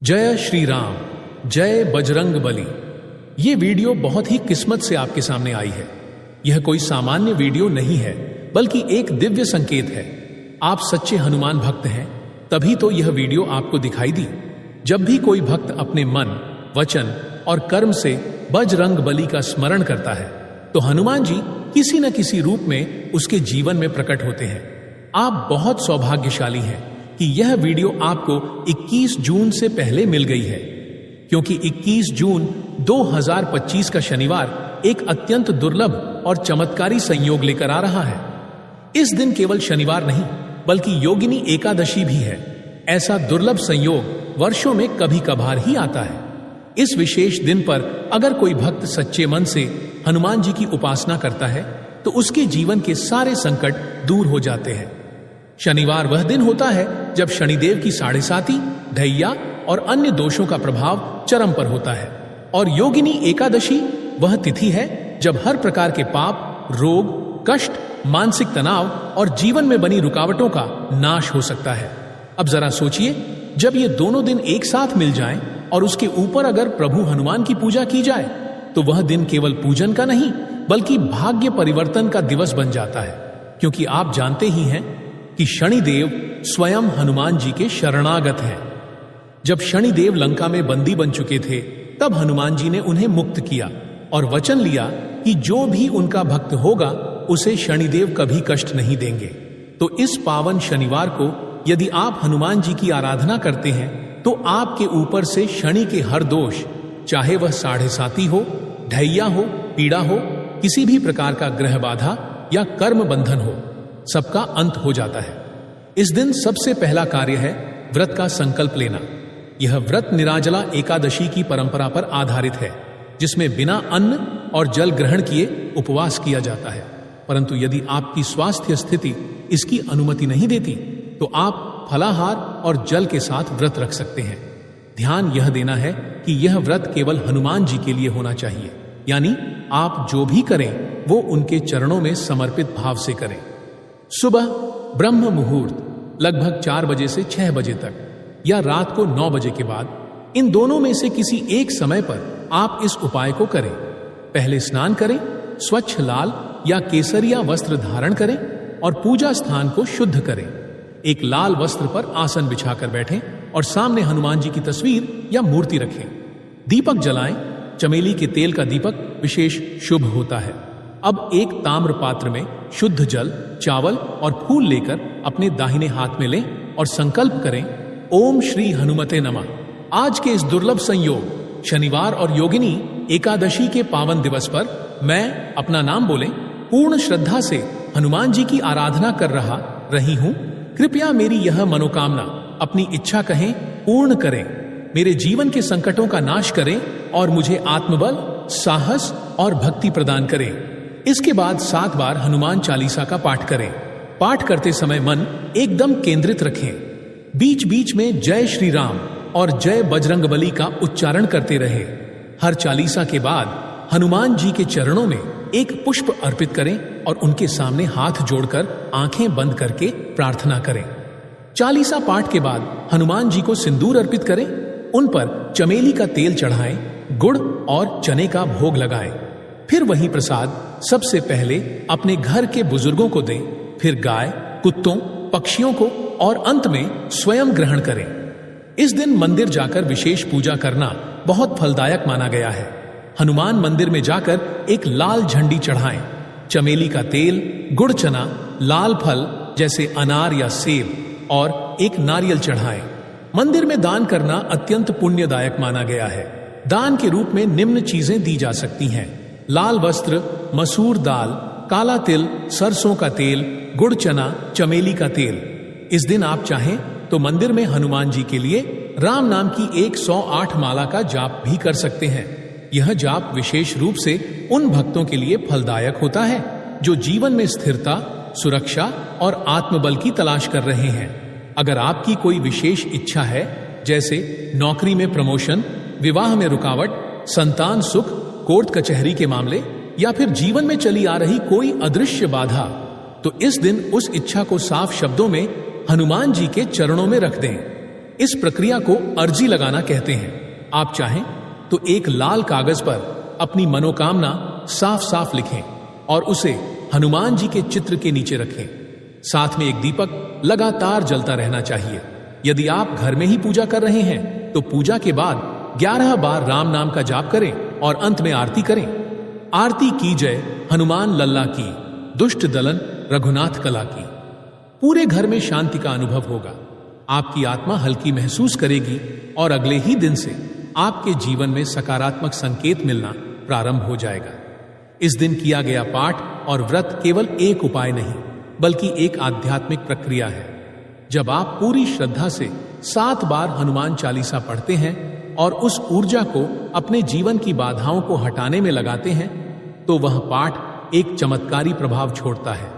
जय श्री राम, जय बजरंग बली। ये वीडियो बहुत ही किस्मत से आपके सामने आई है। यह कोई सामान्य वीडियो नहीं है, बल्कि एक दिव्य संकेत है। आप सच्चे हनुमान भक्त हैं, तभी तो यह वीडियो आपको दिखाई दी। जब भी कोई भक्त अपने मन, वचन और कर्म से बजरंग बली का स्मरण करता है, तो हनुमान जी किसी न किसी रूप में उसके जीवन में प्रकट होते हैं। आप बहुत सौभाग्यशाली हैं कि यह वीडियो आपको 21 जून से पहले मिल गई है, क्योंकि 21 जून 2025 का शनिवार एक अत्यंत दुर्लभ और चमत्कारी संयोग लेकर आ रहा है। इस दिन केवल शनिवार नहीं, बल्कि योगिनी एकादशी भी है। ऐसा दुर्लभ संयोग वर्षों में कभी कभार ही आता है। इस विशेष दिन पर अगर कोई भक्त सच्चे मन से हनुमान जी की उपासना करता है, तो उसके जीवन के सारे संकट दूर हो जाते हैं। शनिवार वह दिन होता है जब शनिदेव की 7.5, ढैया और अन्य दोषों का प्रभाव चरम पर होता है। और योगिनी एकादशी वह तिथि है जब हर प्रकार के पाप, रोग, कष्ट, मानसिक तनाव और जीवन में बनी रुकावटों का नाश हो सकता है। अब जरा सोचिए, जब ये दोनों दिन एक साथ मिल जाएं और उसके ऊपर अगर प्रभु हनुमान की पूजा की जाए, तो वह दिन केवल पूजन का नहीं, बल्कि भाग्य परिवर्तन का दिवस बन जाता है। क्योंकि आप जानते ही हैं कि शनिदेव स्वयं हनुमान जी के शरणागत हैं। जब शनिदेव लंका में बंदी बन चुके थे, तब हनुमान जी ने उन्हें मुक्त किया और वचन लिया कि जो भी उनका भक्त होगा, उसे शनिदेव कभी कष्ट नहीं देंगे। तो इस पावन शनिवार को यदि आप हनुमान जी की आराधना करते हैं, तो आपके ऊपर से शनि के हर दोष, चाहे वह 7.5 हो, ढैया हो, पीड़ा हो, किसी भी प्रकार का ग्रह बाधा या कर्म बंधन हो, सबका अंत हो जाता है। इस दिन सबसे पहला कार्य है व्रत का संकल्प लेना। यह व्रत निर्जला एकादशी की परंपरा पर आधारित है, जिसमें बिना अन्न और जल ग्रहण किए उपवास किया जाता है। परंतु यदि आपकी स्वास्थ्य स्थिति इसकी अनुमति नहीं देती, तो आप फलाहार और जल के साथ व्रत रख सकते हैं। ध्यान यह देना है कि यह व्रत केवल हनुमान जी के लिए होना चाहिए, यानी आप जो भी करें वो उनके चरणों में समर्पित भाव से करें। सुबह ब्रह्म मुहूर्त लगभग 4 बजे से 6 बजे तक, या रात को 9 बजे के बाद, इन दोनों में से किसी एक समय पर आप इस उपाय को करें। पहले स्नान करें, स्वच्छ लाल या केसरिया वस्त्र धारण करें और पूजा स्थान को शुद्ध करें। एक लाल वस्त्र पर आसन बिछाकर बैठें और सामने हनुमान जी की तस्वीर या मूर्ति रखें। दीपक जलाएं। चमेली के तेल का दीपक विशेष शुभ होता है। अब एक ताम्र पात्र में शुद्ध जल, चावल और फूल लेकर अपने दाहिने हाथ में लें और संकल्प करें, ओम श्री हनुमते नमः। आज के इस दुर्लभ संयोग शनिवार और योगिनी एकादशी के पावन दिवस पर मैं अपना नाम बोलें, पूर्ण श्रद्धा से हनुमान जी की आराधना कर रही हूं। कृपया मेरी यह मनोकामना, अपनी इच्छा कहें, पूर्ण करें। मेरे जीवन के संकटों का नाश करें और मुझे आत्मबल, साहस और भक्ति प्रदान करें। इसके बाद 7 बार हनुमान चालीसा का पाठ करें। पाठ करते समय मन एकदम केंद्रित रखें। बीच बीच में जय श्री राम और जय बजरंग बली का उच्चारण करते रहे। हर चालीसा के बाद हनुमान जी के चरणों में एक पुष्प अर्पित करें और उनके सामने हाथ जोड़कर आंखें बंद करके प्रार्थना करें। चालीसा पाठ के बाद हनुमान जी को सिंदूर अर्पित करें, उन पर चमेली का तेल चढ़ाएं, गुड़ और चने का भोग लगाएं। फिर वही प्रसाद सबसे पहले अपने घर के बुजुर्गों को दें, फिर गाय, कुत्तों, पक्षियों को और अंत में स्वयं ग्रहण करें। इस दिन मंदिर जाकर विशेष पूजा करना बहुत फलदायक माना गया है। हनुमान मंदिर में जाकर एक लाल झंडी चढ़ाएं, चमेली का तेल, गुड़ चना, लाल फल जैसे अनार या सेब और एक नारियल चढ़ाएं। मंदिर में दान करना अत्यंत पुण्यदायक माना गया है। दान के रूप में निम्न चीजें दी जा सकती हैं: लाल वस्त्र, मसूर दाल, काला तिल, सरसों का तेल, गुड़ चना, चमेली का तेल। इस दिन आप चाहें तो मंदिर में हनुमान जी के लिए राम नाम की 108 माला का जाप भी कर सकते हैं। यह जाप विशेष रूप से उन भक्तों के लिए फलदायक होता है जो जीवन में स्थिरता, सुरक्षा और आत्मबल की तलाश कर रहे हैं। अगर आपकी कोई विशेष इच्छा है, जैसे नौकरी में प्रमोशन, विवाह में रुकावट, संतान सुख, कोर्ट कचहरी के मामले, या फिर जीवन में चली आ रही कोई अदृश्य बाधा, तो इस दिन उस इच्छा को साफ शब्दों में हनुमान जी के चरणों में रख दें। इस प्रक्रिया को अर्जी लगाना कहते हैं। आप चाहें तो एक लाल कागज पर अपनी मनोकामना साफ साफ लिखें और उसे हनुमान जी के चित्र के नीचे रखें। साथ में एक दीपक लगातार जलता रहना चाहिए। यदि आप घर में ही पूजा कर रहे हैं तो पूजा के बाद 11 बार राम नाम का जाप करें और अंत में आरती करें। आरती की जय हनुमान लल्ला की, दुष्ट दलन रघुनाथ कला की। पूरे घर में शांति का अनुभव होगा। आपकी आत्मा हल्की महसूस करेगी और अगले ही दिन से आपके जीवन में सकारात्मक संकेत मिलना प्रारंभ हो जाएगा। इस दिन किया गया पाठ और व्रत केवल एक उपाय नहीं बल्कि एक आध्यात्मिक प्रक्रिया है। जब आप पूरी श्रद्धा से 7 बार हनुमान चालीसा पढ़ते हैं और उस ऊर्जा को अपने जीवन की बाधाओं को हटाने में लगाते हैं तो वह पाठ एक चमत्कारी प्रभाव छोड़ता है।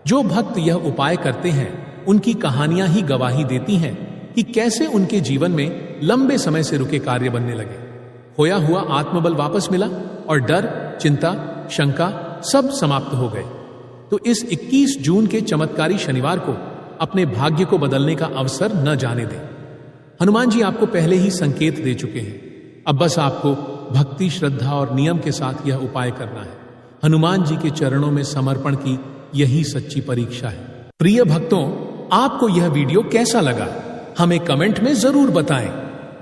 जो भक्त यह उपाय करते हैं उनकी कहानियां ही गवाही देती हैं कि कैसे उनके जीवन में लंबे समय से रुके कार्य बनने लगे। खोया हुआ आत्मबल वापस मिला और डर, चिंता, शंका सब समाप्त हो गए। तो इस 21 जून के चमत्कारी शनिवार को अपने भाग्य को बदलने का अवसर न जाने दें। हनुमान जी आपको पहले ही संकेत दे चुके हैं। अब बस आपको भक्ति, श्रद्धा और नियम के साथ यह उपाय करना है। हनुमान जी के चरणों में समर्पण की यही सच्ची परीक्षा है। प्रिय भक्तों, आपको यह वीडियो कैसा लगा हमें कमेंट में जरूर बताएं।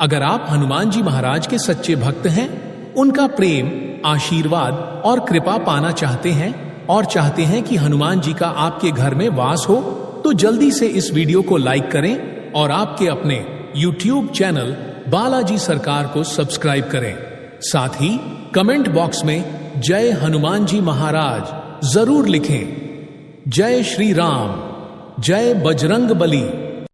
अगर आप हनुमान जी महाराज के सच्चे भक्त हैं, उनका प्रेम, आशीर्वाद और कृपा पाना चाहते हैं और चाहते हैं कि हनुमान जी का आपके घर में वास हो, तो जल्दी से इस वीडियो को लाइक करें और आपके अपने YouTube चैनल बालाजी सरकार को सब्सक्राइब करें। साथ ही कमेंट बॉक्स में जय हनुमान जी महाराज जरूर लिखें। जय श्री राम, जय बजरंग बली।